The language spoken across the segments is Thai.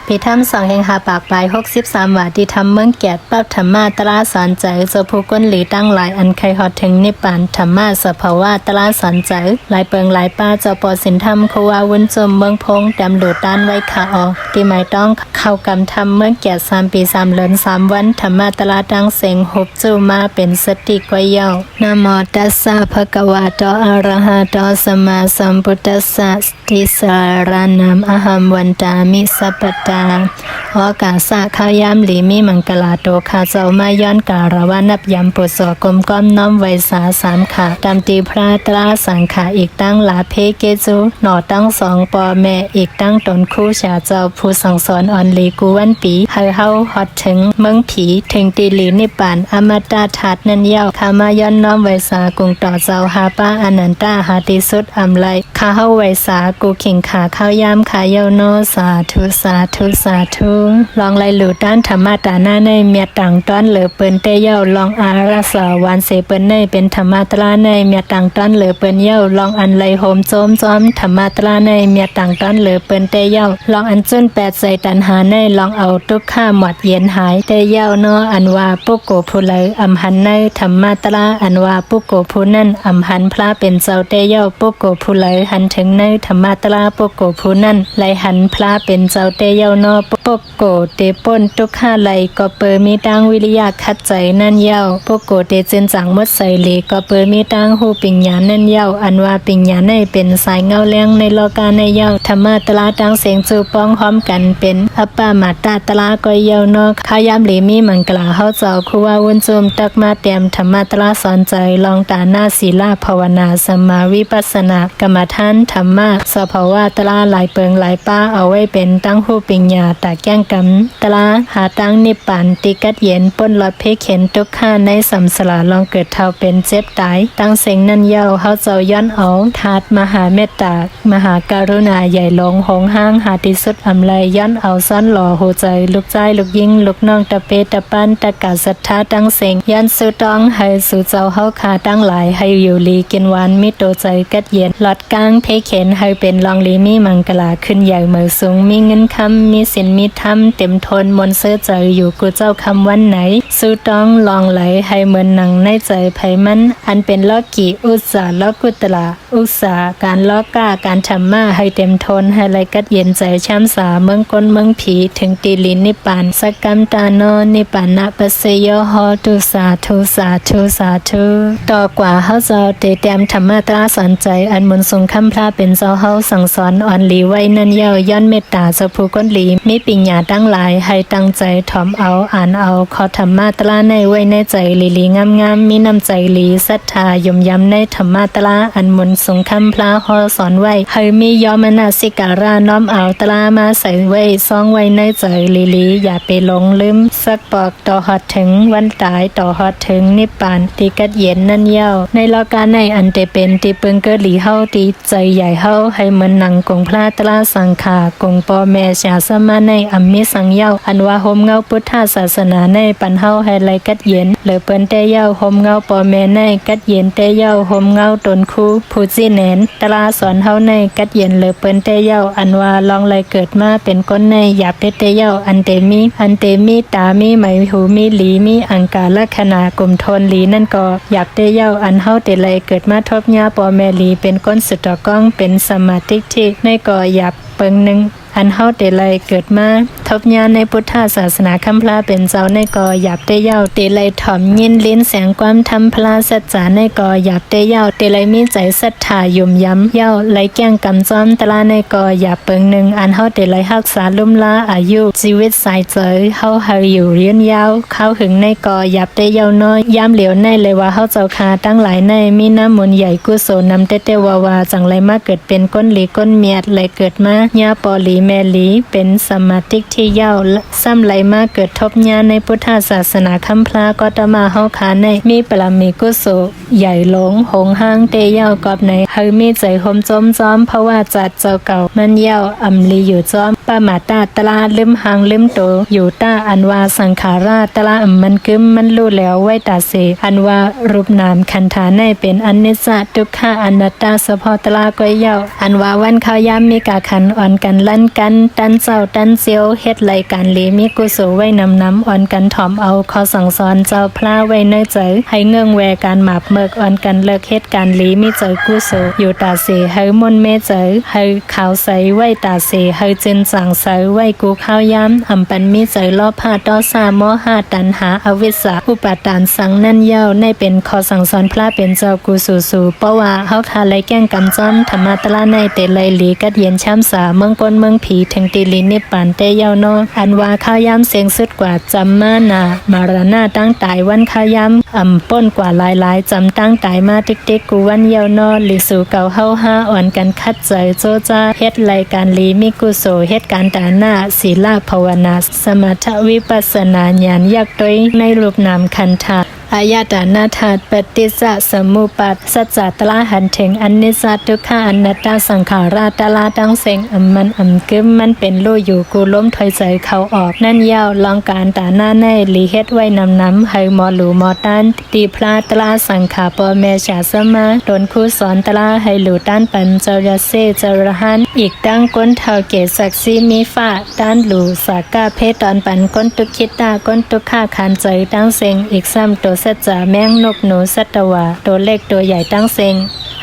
ปีทำ2แห่งหาปากปลาย63ว่าที่ทำเมืองแกดปับธรรมาตราสอนใจเจ้าผู้ก้นหลีตั้งหลายอันใครฮอดถึงนิพพานธรรมาสภาวะตราสอนใจหลายเปิงหลายป้าเจ้าปอสินธรรมเขาว่าวุ้นจมเมืองพงแต้มโดดด้านไว้ขาออกที่หมายต้องเข้ากำทำเมืองแกด3ปี3เดือน3วันธรรมาตราดังเสียงหุบจูมาเป็นสติกวยเย้านะโมตัสสะภะคะวะโตอะระหะโตสัมมาสัมพุทธัสสะติสารนัมอะหัมวันตามิสัพพตาโอกาสะข้าวยามหลีมีมังกลาโตข้าเจ้ามาย้อนการะวานับยำปุโสกลมก้อมน้อมไวสาสามขาตามตีพระตราสังขาอีกตั้งลาเพเกจูหน่อตั้ง2ปอแม่อีกตั้งตนคู่ชาเจ้าผู้สั่งสอนอ่อนลีกูวันปีเฮาฮอดถึงเมืองผีถึงตีหลีนิปานอมตะทัดนันเย้าข้ามาย้อนน้อมไวสากุงต่อเจ้าหาป้าอนันตาหาติสุดอำไลข้าเฮาไวสากูขิงขาข้าวยามขาเยาโนสาธุสาธุสาธุลองไล่หลู่ด้านธรรมะตาหน้าในเมียต่างต้อนเหลือเปิ้นเตเย้าลองอาราสาวานเสเปิ้นในเป็นธรรมะตราในเมียต่างต้อนเหลือเปิ้นเย้าลองอันไลโหมโจมจอมธรรมะตราในเมียต่างต้อนเหลือเปิ้นเตเย้าลองอันจุน8ใส่ตันหาในลองเอาทุกข้าหมดเย็นหายเตเย้าเนาะอันว่าปุกโกผู้ไหลอำหันในธรรมะตราอันว่าปุกโกผู้นั่นอำหันพระเป็นเจ้าเตเย้าปุกโกผู้ไหลหันถึงในธรรมะตราปุกโกผู้นั่นไหลหันพระเป็นเจ้าเตเย้าเนาะปุกโกเตป่นทุกข้าไหลก็เปิดมีตังวิริยะคัดใจนั่นเย้าปุกโกเตเจนจังมดใส่ลีก็เปิดมีตังหูปิญญานั่นเย้าอันว่าปิญญาในเป็นสายเงาแรงในโลกาในเย้าธรรมะตราตังเสียงจูป้องพร้อมกันเป็นอัปปามาตาตราก็เย้าเนาะข้ายามหลีมีมังกลาเฮาเจ้าคูว่าวุ้นจุมตักมาเตรียมธรรมะตราสอนใจลองตาหน้าศีลาภาวนาสมาวิปัสสนากรรมฐานธรรมะสภาวะตราหลายเปิงหลายป้าเอาไว้เป็นตั้งหูปิญญาตาแก้งกำตราหาตั้งนิพพานติกัดเย็นป้นลอดเพเข็นทุกข้าในสัมสลาลองเกิดเท่าเป็นเจ็บตายตั้งเสียงนั่นเย้าเฮาเจ้าย้อนเอาทาดมหาเมตตามหาการุณาใหญ่หลงหงห้างหาที่สุดอำไลย้อนเอาซ้อนหล่อหัวใจลูกใจลูกยิงลูกน้องตะเปตะปันตะกาศรัทธาตั้งเสียงย้อนสู่ต้องให้สู่เจ้าเฮาขาตั้งหลายให้อยู่ลีกินหวานมิโตใจกัดเย็นหลอดกลางเพเข็นให้เป็นลองลีมีมังกลาขึ้นใหญ่เหมือสูงมีเงินคำมีสินมีธรรมเต็มทนมนเสื้อใจอยู่กูเจ้าคำวันไหนสู่ต้องลองไหลให้เหมือนหนังในใจไผมันอันเป็นล้อกี่อุตสาล้อกุตลาอุตสาการล้อกล้าการทำมาให้เต็มทนให้ไหลกัดเย็นใจช้ำสาเมืองก้นเมืองผีถึงตีลินนิปานสักกรรมตาโนนิปานะปัสเสยโหตุสาธุสาธุสาธุต่อกว่าเฮาเจ้าเตเตรียมธรรมะตราสอนใจอันมนทรงคำพระเป็นเจ้าเฮาสั่งสอนอ่อนหลีไว้นั่นเย้าย้อนเมตตาเจ้าผู้ก้นหลีมีปิญญาตั้งหลายให้ตั้งใจถ่อมเอาอ่านเอาขอธรรมะตราในไว้ในใจลีงามๆมีน้ำใจหลีศรัทธายมย้ำในธรรมะตราอันมนทรงคำพระเฮาสอนไว้ให้มียอมนาสิการาน้อมเอาตรามาใส่ไว้ซ่องไว้ในใจลีอย่าไปหลงลืมสักปอกต่อฮอดถึงวันตายต่อฮอดถึงนิพพานที่กัดเย็นนั่นเย้าในโลกาในอันเตเป็นที่เปิงเกิดหลีเฮาที่ใจใหญ่เฮาให้เหมือนหนังกงพระตราสังขากงพ่อแม่ชาสมาในอัมมิสังเย้าอันว่าโฮมเงาพุทธศาสนาในปันเฮาให้ไหลกัดเย็นเหลือเปิ้นเตเย้าโฮมเงาพ่อแม่ในกัดเย็นเตเย้าโฮมเงาตนคู่ผู้จีแหนนตราสอนเฮาในกัดเย็นเหลือเปิ้นเตเย้าอันว่าลองไหลเกิดมาเป็นก้นในหยาบเตเย้าอันเตมีตามีไหมหูมีหลีมีอังกาลักษณะกลุ่มทนหลีนั่นก็หยาบเตเย้าอันเฮาเตไหลเกิดมาทบญาพ่อแม่หลีเป็นก้นสุดตะก้องเป็นสมาธิที่ในก็หยาบเปิงหนึ่งอันเฮาเตไลเกิดมาทบญาในพุทธศาสนาคำพลาเป็นเจ้าในกอหยาบเตเย้าเตไลถ่อมยินลิ้นแสงความทำพลาสัจจาในกอหยาบเตเย้าเตไลมีใจศรัทธายุ่มย้ำเย้าไหลแก้งกำจอมตลาในกอหยาบเปิงหนึ่งอันเฮาเตไลรักษาลุ่มลาอายุชีวิตสายเจยเฮาอยู่เรียนยาวเข้าหึงในกอหยาบเตเย้าน้อยย้ำเหลียวในเลยว่าเฮาเจ้าคาตั้งหลายในมีน้ำมนต์ใหญ่กุศลนำเตวาวาจังไรมาเกิดเป็นก้นหลีก้นเมียดไหลเกิดมาญาปอหลีแม่หลีเป็นสมาธิที่เย้าซ้ำไหลมาเกิดทบญาในพุทธศาสนาคำพลาก็ตมาเฮาคาในมีปรมีกุศลใหญ่หลงหงห้างเตเย้ากอบในเฮามีใจหมจมจ้อมเพราะว่าจัดเจ้าเก่ามันเย้าอำลีอยู่จ้อมปามาตาตลาลืมหางลืมโตอยู่ต้าอันว่าสังขาราตลามันกึมมันรู้แล้วไว้ตาเสอันว่ารูปนามขันธาในเป็นอนิจจทุกขอนัตตาเฉพาะตลาก็เย้าอันว่าวันข้าวยามมีกาขันอ่อนกันลั่นกันตันเจ้าตันเซียว เฮ็ดรายการลีมีกุศลไว้นำอ่อนกันถ่อมเอาขอสั่งสอนเจ้าพระไว้ในใจให้เงื่องแวการหมาบเมิกอ่อนกันเลิกเฮ็ดการลีมีใจกุศลอยู่ตาเสให้มนเมใจให้ขาวใสไว้ตาเสให้จินสั่งใสไว้กูข้าวย้ำอำปันมีใจลอบผ้าต้อซาโมหะตันหาอวิสสาอุปาทานสังนั่นเย้าในเป็นขอสั่งสอนพระเป็นเจ้ากุศลเพราะว่าเฮาทาไลแก้งกำจ้อมธรรมะตะละในเตไลหลีกัดเย็นช้ำสาเมืองก้นเมืองผีถึงตีลินิปานเตเยาวนออันว่าข้าวย้ำเสียงสุดกว่าจำมานามารณาตั้งตายวันข้าวย้ำป้นกว่าหลายจำตั้งตายมาติ๊กกูวันเยาวนอลิสู่เก่าเฮาห้าอ่อนกันคัดใจโจจ้าเฮ็ดรายการลีมิกุโสเฮ็ดการตาหน้าศีลภาวนาสมถวิปัสสนาญาณยักษ์ด้วยในรูปนามขันธะอายตนะธาตุปฏิจจสมุปบาทสัจจตละหันถึงอนิจจทุกขังอนัตตาสังขาราตละตั้งเสงมันกึมมันเป็นลู่อยู่กูล้มถอยใจเขาออกนั่นยาวลองการตาหน้าในลีเฮ็ดไว้นำให้หมอหลูหมอตันตีพลาตละสังขาปอแม่ชาสมาตนคู่สอนตละให้หลูต้านปันเจรเซเจรหันอีกตั้งก้นเท่าเกศศักดิ์ซีมีฟ้าต้านหลูสากาเพตอนปันก้นตุคิดตาก้นตุฆ่าคานใจตั้งเสงอีกซ้ำตัวสัจจะแมงนกหนูสัตวาตัวเล็กตัวใหญ่ตั้งเซง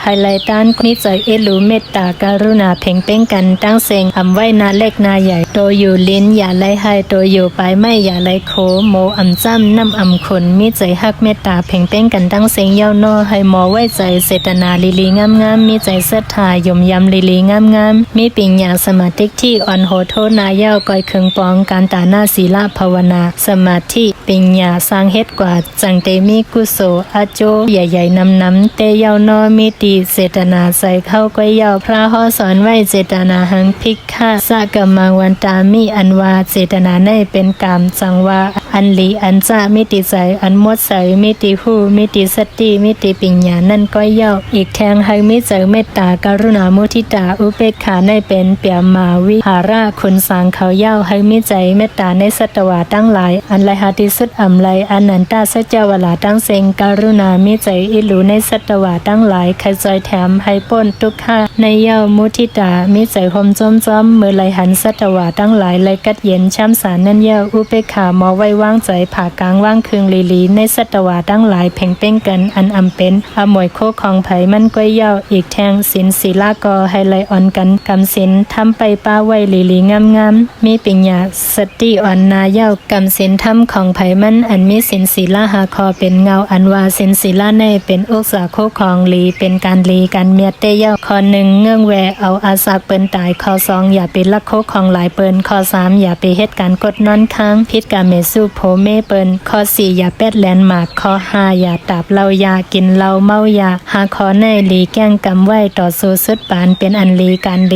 ไฮไลท์ตันนิจเอลูเมตตาการุณาเพ่งเป้งกันตั้งเซงไว้นาเล็กนาใหญ่ตัวอยู่ลิ้นอย่าไล่ให้ตัวอยู่ไปไม่อย่าไล่โคโมจ้ำน้ำคนมีใจฮักเมตตาเพ่งเป้งกันตั้งเซงเย้านอให้หมอไว้ใจเจตนาลีงามมีใจศรัทธายมยำลีงามมีปิญญาสมาธิที่อ่อนโหโทนาเย้าก้อยเคืองปองการตาหน้าศีลภาวนาสมาธิปิญญาสร้างเฮ็ดกว่าจังเตมีกุโสอาโจใหญ่ๆนำเตเยาวนอมีตีเจตนาใส่เข้าก้อยเยาพระข้อสอนไว้เจตนาหังพิกฆ่าสะกมังวันตามีอันว่าเจตนาในเป็นกรรมจังว่าอันลีอันจะมิติใจอันมดใสมิติหูมิติสติมิติปิญญานั่นก้อยเยาอีกแทงให้มิใจเมตตาการุณามุทิตาอุเบกขาในเป็นเปียมาวิหาราคุณสังเขาเยาให้มิใจเมตตาในสัตวาตั้งหลายอันไลหาติสุดอำไลอนันตาสัจจวลาตั้งเซงการุณามิใจอิลูในสัตวาตั้งหลายใครจอยแถมให้ป้นทุกข้าในเย้ามุทิตามิใจหมจ้อมมือไหลหันสัตวาตั้งหลายไหลกัดเย็นช้ำสารนั่นเย้าอุเบกขาหมอไว้ว่างใจผ่ากลางว่างคืงลีในสัตวาตั้งหลายเพ่งเป้งกันอันอำเป็นอมวยโคของไผมันก้อยเย้าอีกแทงศีลศีลากอให้ไหลอ่อนกันกำศีลทำไปป้าไว้ลีงามมีปิญญาสติอ่อนนาเย้ากำศีลทำของไผมันอันมีศีลศีลาหาคอเป็นเงาอันว่าศีลศีลาในเป็นอุกษาโคของลีเป็นการลีการเมียเตเย้าข้อหนึ่งเงื่องแวเอาอาสาเปิ้นตายข้อสองอย่าไปลักโคของหลายเปิ้นข้อสามอย่าไปเฮ็ดการกดนอนค้างพิษกาเมสุโพเมเปิ้นข้อสี่อย่าเป็ดแลนหมากข้อห้าอย่าตาบเหล้ายากินเหล้าเมายาหาข้อในลีแก้งกำไว้ต่อสู้สุดปานเป็นอันลีการเ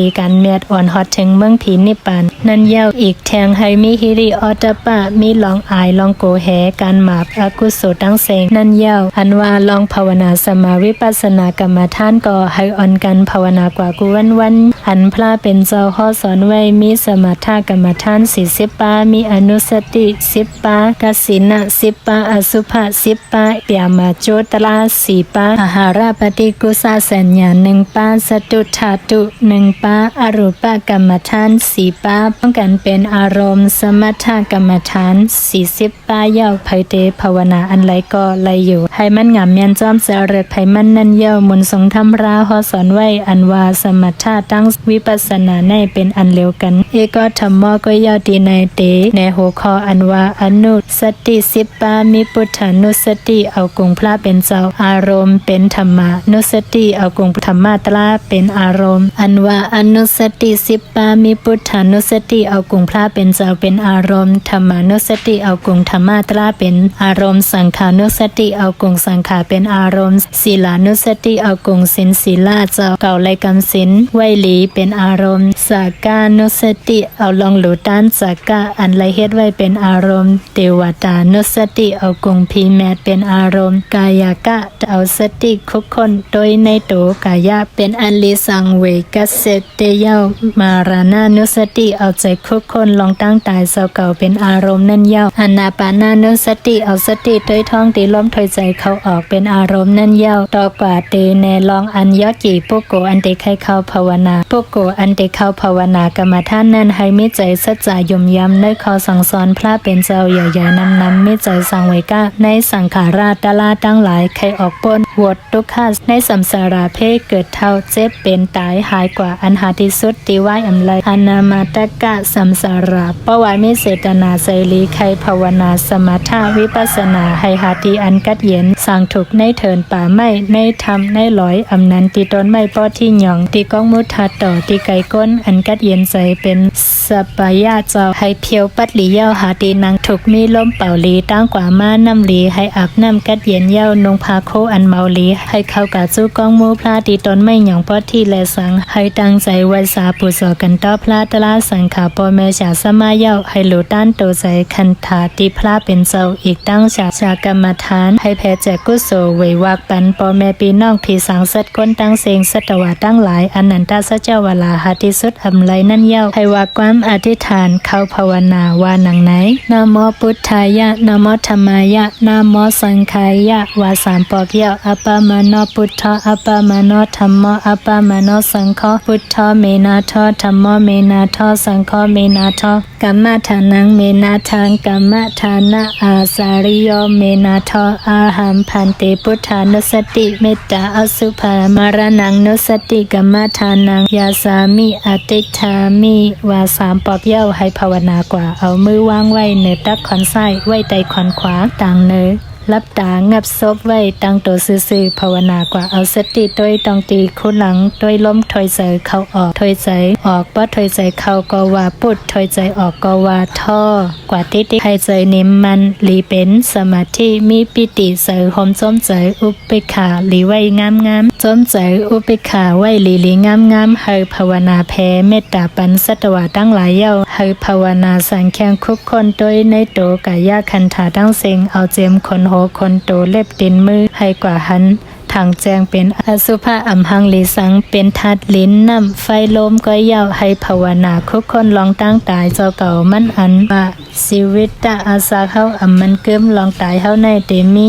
มียดอ่อนฮอดถึงเมืองผีนิพพานนั่นเย้าอีกแทงให้มีฮิริออตปะมีลองอายลองโกแหการหมาบอกุศลตั้งเสงนั่นเย้าอันว่าลองภาวนาสมาวิปัสสนากรรมฐานก็ให้อ่อนกันภาวนากว่ากูวันอันพระเป็นเจ้าข้อสอนไว้มีสมถกรรมฐาน40ปามีอนุสติ10ปากสินะ10ปาอสุภะ10ปาเปียมาโจตลา4ปาอาหาราปฏิกุสาสัญญา1ปาสตุธาตุ1ปาอรูปกรรมฐาน4ปาป้องกันเป็นอารมณ์สมถกรรมฐาน40ปาเย้าไผเตภาวนาอันไรก็ไลอยู่ให้มันงามเมียนจ้อมเสริฐไผมันนั่นเย้ามนทรงธรรมราข้อสอนไว้อันว่าสมถะตั้งวิปัสสนาในเป็นอันเร็วกันเอก็ธรรมก็ยาวตีในเตในหัวข้ออันว่าอนุสติ10ปามีพุทธานุสติเอากรุงพระเป็นเจ้าอารมณ์เป็นธรรมานุสติเอากรุงธรรมาตราเป็นอารมณ์อันว่าอนุสติ10ปามีพุทธานุสติเอากรุงพระเป็นเจ้าเป็นอารมณ์ธรรมานุสติเอากรุงธรรมาตราเป็นอารมณ์สังขานุสติเอากรุงสังขารเป็นอารมณ์ศีลานุสติเอากรุงศีลศีลาเจ้าเก่าไลกำศีลไวลีเป็นอารมณ์สากานุสติเอาลองหลูต้านสากาอันไลเฮ็ดไว้เป็นอารมณ์เทวตานุสติเอากรุงพีแมทเป็นอารมณ์กายกะเอาสติคุกคนโดยในโตกายะเป็นอันลิสังเวกัสเสเตเยามารานานุสติเอาใจคุกคนลองตั้งตายเจ้าเก่าเป็นอารมณ์นั่นเยาอนาปานานุสติเอาสติโดยท้องตีลมถอยใจเขาออกเป็นอารมณ์นั่นเยาต่อกว่าเตใน แนลองอันยอกี่ปุกโกอันเดใครเข้าภาวนาปุกโกอันเดเข้าภาวนากรรมฐานนั้นให้มิใจสัจจะยมยำในข้อสั่งสอนพระเป็นเจ้าใหญ่ๆนำมิใจสังเวกะในสังขาราตลาตั้งหลายใครออกปนวดทุกขาในสัมสาราเพศเกิดเท่าเจ็บเป็นตายหายกว่าอันหาที่สุดที่ไหวอำไลอนามาตกะสัมสาราปวายมิเสตนาไสลีใครภาวนาสมถะวิปัสสนาให้หาที่อันกัดเย็นสั่งถูกในเถินป่าไม้ในธรรมในลอยอำนันที่ต้นไม้ป้อที่หย่องที่ก้องมุทัดต่อที่ไก่ก้นอันกัดเย็นใจเป็นสปายาเจ้าให้เพียวปัดหลีเย้าหาตีนางถูกมีลมเป่าหลีตั้งกว่าม้าน้ำหลีให้อาบน้ำกัดเย็นเย้านงพาโคอันเมาหลีให้เข้ากะสู้ก้องมูพลาตีตนไม่หย่องป้อที่แลสังให้ตั้งใจไว้สาปุสอกันต่อพลาตลาสังขาปอแม่ชาสมาเย้าให้หลูต้านโตใจคันธาตีพลาเป็นเจ้าอีกตั้งชากรรมฐานให้แพ้แจกกุโสเววากปันปอแม่ปีน้องพี่สังสัตก้นตั้งเสงสัตวะตั้งหลายอนันตาสัจเจ้าวลาหาที่สุดอำไลนั่นเย้าให้ว่าความอธิษฐานเข้าภาวนาว่าหนังไหนนะโมพุทธายะนะโมธัมมายะนะโมสังฆายะว่าสามปอกเย้าอัปปมโนพุทธอัปปมโนธัมโมอัปปมโนสังฆพุทธเมนาทธัมโมเมนาทสังฆเมนาทกัมมะทานังเมนาทังกัมมะทานะอาสาริโยเมนาทอาหัมพันเตพุทธานุสติเมตตาอสุภามารนังนุสติกัมมะทานังยาสามิอติฐามิว่าสามปอบเย้าให้ภาวนากว่าเอามือวางไว้เหนือตักขอนซ้ายไว้ใต้ขอนขวาต่างเนื้อลับตางับซบไว้ตั้งตัวซื่อๆภาวนากว่าเอาสติโดยต้องตีคู่หลังโดยล้มถอยใจเข้าออกถอยใจออกบ่ถอยใจเข้าก็ว่าปุดถอยใจออกก็ว่าท่อกว่าติให้ใจนิ่มมันหลีเป็นสมาธิมีปิติเสยหอมจมใจอุปเปกขาหลีไว้งามๆจมใจอุปเปกขาไว้หลีงามๆให้ภาวนาแผ่เมตตาปันสัตวะตั้งหลายเย้าให้ภาวนาสังแข่งคุกคนโดยในโตกายะคันธาตั้งเสงเอาเจียมคนคนโตเล็บตินมือให้กว่าหันทางแจงเป็นอสุภะอัมหังลีสังเป็นทัดลิ้นน้ำไฟลมก็ยาวให้ภาวนาคุกคนลองตั้งตายเจ้าเก่ามันอันว่าชีวิตตาอาสาเข้าอัมมันเกิมลองตายเข้าในเตมี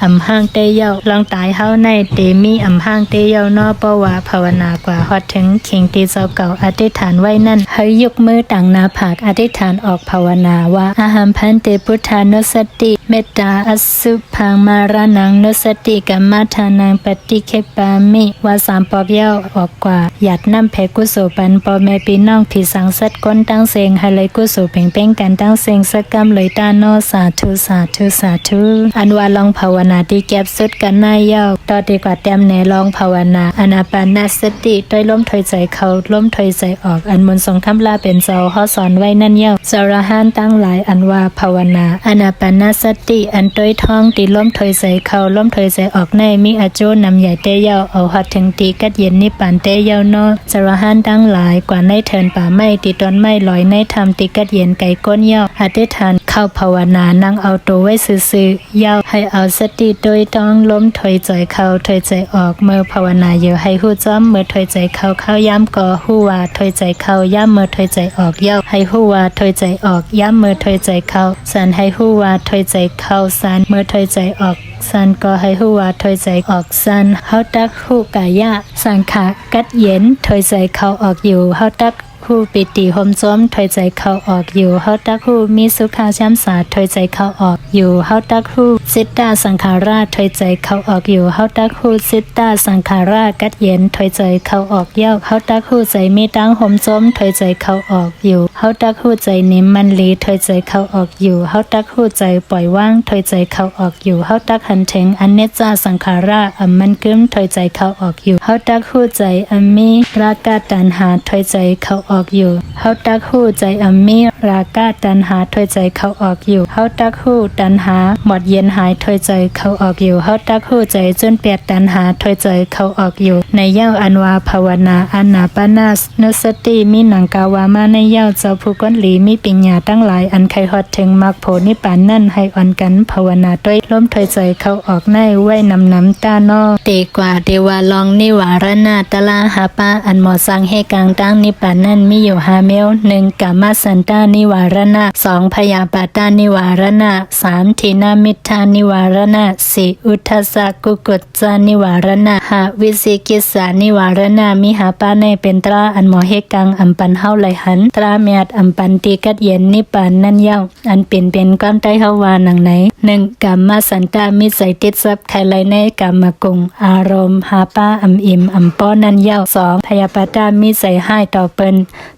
อำห้างเตเยาลองตายเฮาในเตมีอำห้างเตเยานอปว่าภาวนากว่าฮอดถึงเข่งตีเจ้าเก่าอธิษฐานไว้นั่นให้ยกมือต่างหน้าผากอธิษฐานออกภาวนาว่าอาหัมพันเตพุทธานุสติเมตตาอสุพังมารนังนุสติกัมมะทานังปฏิเคปามิว่าสามปอบเย้าออกกว่าหยัดน้ำแผ่กุศลปันปอแม่พี่น้องพี่สังสัตก้นตั้งเสงให้เลยกุศลเพ่งกันตั้งเสงสักกรรมเลยตาโนสาธุสาธุสาธุอันว่าลองภาวนาที่แก็บสุดกันนายเย้าต่อดีกว่าแต้มแหนลองภาวนาอนาปานสติด้วยล้มถอยใจเข้าล้มถอยใจออกอันมนต์ทรงคำลาเป็นเจ้าข้อสอนไว้นั่นเย้าสารหานตั้งหลายอันว่าภาวนาอนาปานสติอันด้วยท้องตีล้มถอยใจเข้าล้มถอยใจออกในมีอาโจนำใหญ่เตเย้าเอาหัดถึงตีกัดเย็นนิปานเตเย้านอสารหานตั้งหลายกว่าในเถินป่าไม้ตีต้นไม้ลอยในธรรมตีกัดเย็นไก่ก้นเย้าอธิษฐานเข้าภาวนานั่งเอาตัวไว้ซื่อๆเย้าให้เอาสติโดยต้องล้มถอยใจเข้าถอยใจออกเมื่อภาวนาอยู่ให้หู้จ้อมเมื่อถอยใจเข้าย้ำก็หู้ว่าถอยใจเข้าย้ำเมื่อถอยใจออกเย้าให้หู้ว่าถอยใจออกย้ำเมื่อถอยใจเข้าสันให้หู้ว่าถอยใจเข้าสันเมื่อถอยใจออกสันก็ให้หู้ว่าถอยใจออกสันเฮาตักหู้กายะสังขะกัดเย็นถอยใจเข้าออกอยู่เฮาตักผู้ปิติหมจ้อมถอยใจเข้าออกอยู่เฮาตักผู้มีสุขาช้ำสาถอยใจเข้าออกอยู่เฮาตักผู้สิตตาสังขาราถอยใจเข้าออกอยู่เฮาตักผู้สิตตาสังขารากัดเย็นถอยใจเข้าออกเย้าเฮาตักผู้ใจมีตั้งหมจ้อมถอยใจเข้าออกอยู่เฮาตักผู้ใจนิ่มมันลีถอยใจเข้าออกอยู่เฮาตักผู้ใจปล่อยว่างถอยใจเข้าออกอยู่เฮาตักหันถึงอเนจจาสังขาราอัมมันกึมถอยใจเข้าออกอยู่เฮาตักผู้ใจอัมมีราคะตัณหาถอยใจเข้าออกอยู่เฮาตักหู้ใจอัมมีราคะตัณหาถอยใจเข้าออกอยู่เฮาตักหู้ตัณหาหมดเย็นหายถอยใจเข้าออกอยู่เฮาตักหู้ใจจนเปียกตัณหาถอยใจเข้าออกอยู่ในเย้าอันว่าภาวนาอานาปานนุสติมีหนังกาวามาในเย้าเจ้าผู้ก้นหลีมีปัญญาตั้งหลายอันใครฮอดถึงมรรคผลนิพพานนั่นให้อ่อนกันภาวนาด้วยล้มถอยใจเข้าออกในไว้น้ำตานอตีกว่าเดวาลองนิวารณาตลาหาปาอันหมอสังให้กลางตั้งนิพพานนั่น มีอยู่5เมล1กามาสันตานิวารณะ2พยาปาตานิวารณะ3ทีนามิทานิวารณะ4อุทธัสสะกุกุจจานิวารณะ5วิสิกิสสานิวารณะมีหาปาในเป็นตราอันหมอเฮกังอำปันเฮาไหลหันตราเมียดอำปันตีกัดเย็นนิปานนั่นเย้าอันเป็นก้อนใต้เฮาวานังไหน1กามาสันตามิใส่ติดซับไขไหลในกามกุงอารมณ์หาป้าอำอิ่มอำป้อนันเย้า2พยาปาตามิใส่ให้ต่อเปิ้น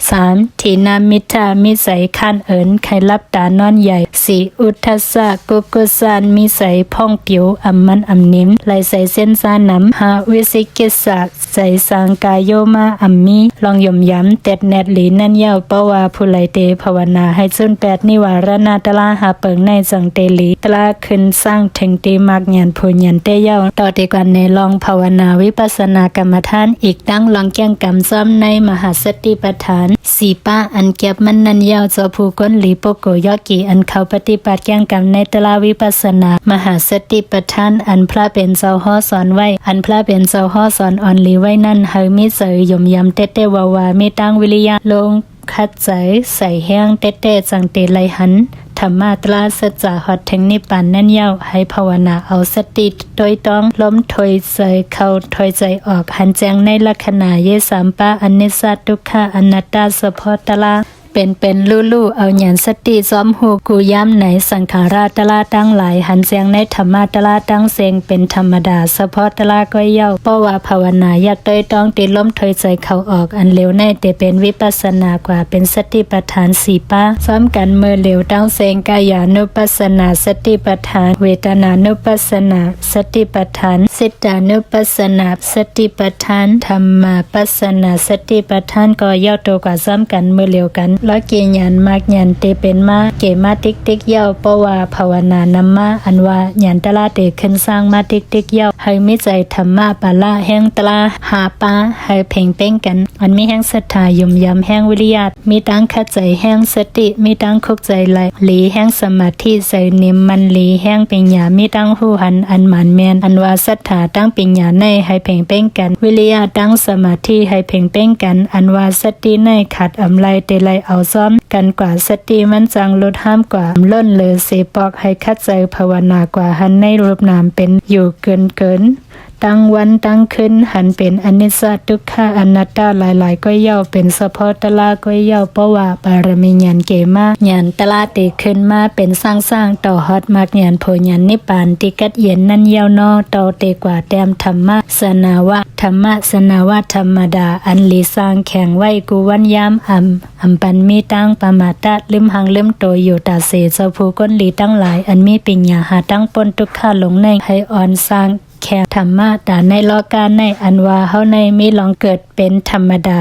3ทีนามิทามิใส่ข้านเอินไขลับตานอนใหญ่4อุทธัสสะกุกุสานมิใส่พ่องผิวอำมันอำนิ่มไหลใส่เส้นซาน้ำ5วิสิกิสสะใส่สังกายโยมาอัมมีลองย่อมย้ำเต็ดแนดหลีนั่นเย้าเพราะว่าผู้ไหลเตภาวนาให้ซุน8นิวารณะตลาหาเปิงในสังเตลีตลาขึ้นสร้างถึงตีมากญาณผู้ญาณเตเย้าต่อดีกว่าในลองภาวนาวิปัสสนากรรมฐานอีกตั้งลองแก้งกรรมซ้อมในมหาสติปัฏฐานสีป้าอันเก็บมันนันเย้าเจ้าผู้ก้นหลีโปโกยอกีอันเขาปฏิบัติแก้งกรรมในตลาวิปัสสนามหาสติปัฏฐานอันพระเป็นเจ้าฮ้อสอนไว้อันพระเป็นเจ้าฮ้อสอนอ่อนหลีไว้นั่นเฮามิเสยยมยำเตเตวาวามีตั้งวิริยะลงคัดใจใส่แห้งเตเตจังเตไลหันธรรมาตราสัจจะฮอดถึงนิพพานนั่นเย้าให้ภาวนาเอาสติโดยต้องล้มถอยใจเข้าถอยใจออกหันแจ้งในลักษณะเยสามปะอนิจจทุกขะอนัตตาสพตลาเป็นลู่เอาญาณสติซ้อมหูกูย้ำในสังขาราตลาตั้งหลายหันเสียงในธรรมะตลาตั้งเสียงเป็นธรรมดาเฉพาะตลาก็เย้าเพราะว่าภาวนาอยากโดยต้องติล้มถอยใจเข้าออกอันเร็วในแต่เป็นวิปัสสนากว่าเป็นสติปัฏฐาน4ป้าซ้อมกันเมื่อเร็วตั้งเสียงกายานุปัสสนาสติปัฏฐานเวทนานุปัสสนาสติปัฏฐานสิตานุปัสสนาสติปัฏฐานธรรมาปัสสนาสติปัฏฐานก็เย้าตัวกว่าซ้อมกันเมื่อเร็วกันแล้วเกียญมากญาณเตเป็นมาเกมาติ๊กเย้าเพราะว่าภาวนานำมาอันว่าญาณตลาเตขึ้นสร้างมาติ๊กเย้าให้มีใจธรรมะปะละแห่งตลาหาปาให้เพ่งเป้งกันอันมีแห่งศรัทธายุ่มยำแห่งวิริยะมีตั้งคัดใจแห่งสติมีตั้งคุกใจไหลหลีแห่งสมาธิใส่นิมมันหลีแห่งปัญญามีตั้งหูหันอันหมานแมนอันว่าศรัทธาตั้งปัญญาในให้เพ่งเป้งกันวิริยะตั้งสมาธิให้เพ่งเป้งกันอันว่าสติในขัดอำไลเตไลเอาซ้อมกันกว่าสติมันจังลดห้ามกว่าล้นเลยเสปอกให้คัดใจภาวนากว่าหันในรูปนามเป็นอยู่เกินตั้งวันตั้งขึ้นหันเป็นอนิจจทุกขะอนัตตาหลายๆก็เย่าเป็นเฉพาะตลาก็เย่าเพราะว่าบารมีญาณเกมาญาณตลาเตขึ้นมาเป็นสร้างต่อฮอดมากญาณโพญาณนิพพานติกัดเย็นนั่นเย่านอต่อเตกว่าแต้มธรรมะสนาวะธรรมะสนาวะธรรมดาอันลีสร้างแข่งไว้กูวันยามอำปันมีตั้งปมาตะลืมหังลืมโตอยู่ตาเสเจ้าผู้ก้นหลีตั้งหลายอันมีปัญญาหาตั้งปนทุกข้าหลงในให้อ่อนสร้างแค่ธรรมะแต่ในโลกาในอันว่าเฮาในมีลองเกิดเป็นธรรมดา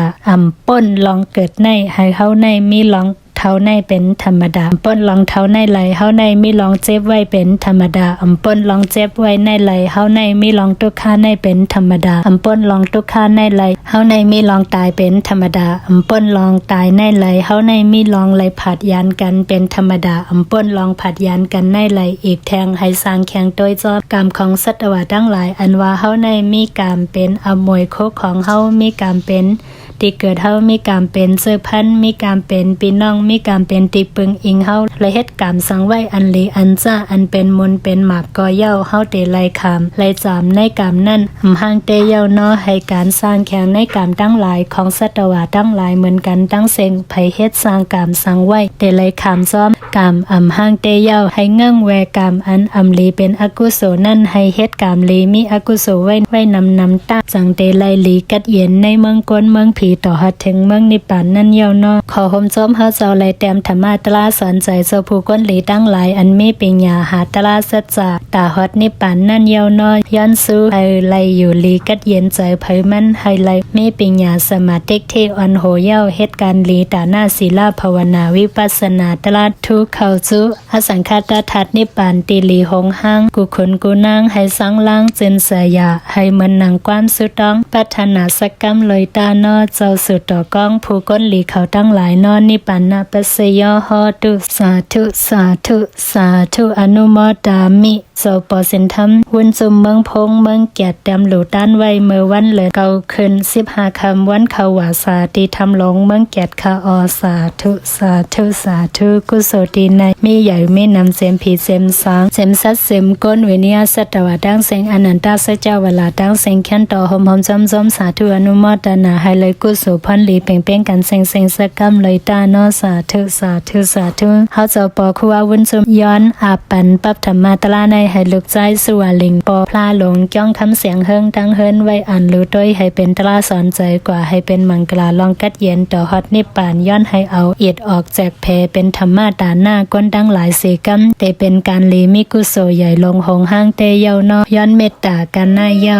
ป้นลองเกิดในให้เฮาในมีลองเท้าในเป็นธรรมดาป้นลองเท้าในไหลเฮาในมีลองเจ็บไว้เป็นธรรมดาป้นลองเจ็บไว้ในไหลเฮาในมีลองทุกข์ในเป็นธรรมดาป้นลองทุกข์ในไหลเฮาในมีลองตายเป็นธรรมดาป้นลองตายในไหลเฮาในมีลองไหลผัดยานกันเป็นธรรมดาป้นลองผัดยานกันในไหลอีกแทงให้สร้างแข่งโดยจอบกรรมของสัตวะทั้งหลายอันว่าเฮาในมีกรรมเป็นอมวยโคของเฮามีกรรมเป็นที่เกิดเฮามีกรรมเป็นเสื้อพันมีกรรมเป็นพี่น้องมีกรรมเป็นติปึงอิงเฮาและเฮ็ดกรรมสังไว้อันลีอันจ้าอันเป็นมนเป็นหมากกอเย้าเฮาเตไลคามไลจามในกรรมนั้นห่างเตเย้านอให้การสร้างแข่งในกรรมทั้งหลายของสัตวะทั้งหลายเหมือนกันตั้งเสงไผเฮ็ดสร้างกรรมสังไว้เตไลคามซ้อมกรรมห่างเตเย้าให้เงื่งแวกรรมอันลีเป็นอกุศลนั้นให้เฮ็ดกรรมลีมีอกุศลไว้นำตาจังเตไลลีกัดเย็นในเมืองกวนเมืองผีต่อหัดถึงเมืองนิพพานนั่นเย้านอขอห่มจมเฮาเจ้าไหลแต้มธรรมะตราสอนใจเจ้าผู้ก้นหลีตั้งหลายอันมีปัญญาหาตราสัจจะตาฮอดนิพพานนั่นเย้านอย้อนสู้ให้ไหลอยู่ลีกัดเย็นใจเผยมันให้ไหลมีปัญญาสมาธิที่อ่อนโหเย้าเฮ็ดการหลีตาหน้าศีลภาวนาวิปัสสนาตราทุกเข้าสู่อสังขตทัตนิพพานติลีหงห้างกุขนกุนางให้สังล้างเจนสยาให้เหมือนนางความสุดต้องพัฒนาสกรรมเลยตานอเจ้าสุดต่อกองผู้ก้นหลีเขาตั้งหลายนอนนิพพานะปัสสยโหตุสา ธุสาธุสาธุอนุโมทามิโสปอสินธรรมวุนจุมเมืองพงเมืองแกดดำหลูต้านไว้เมื่อวันเลยเก่าขึ้น15 ค่ำวันเขาวาสาติทำหลงเมืองแกดคาออสาธุสาธุสาธุกุศลดีในมีใหญ่ไม่นำเสมผีเสมสางเสมสัตเสมก้นเวเนียสัตวดังเสงอนันตาสัจจาวลาดังเสงแค้นต่อหอมจำสาธุอนุโมทนาให้เลยกุศลพันหลีเป่งกันเสงสักกำเลยตาโนสาธุสาธุสาธุเฮาจะปอคัววุนจุมย้อนอาปันปับธรรมาตลาในให้ลูกใจสวาลิงปอพลาหลงจ้องคำเสียงเฮิงดังเฮินไว้อ่านรู้ต้อยให้เป็นตลาสอนใจกว่าให้เป็นมังกลาลองกัดเย็นต่อฮอดนิพพานย้อนให้เอาเอียดออกแจกเพเป็นธรรมาตาหน้าก้นดังหลายสีกำแต่เป็นการลีมิกุโสใหญ่ลงหงห้างเตเยาเนาะย้อนเมตตากันหน้าเยา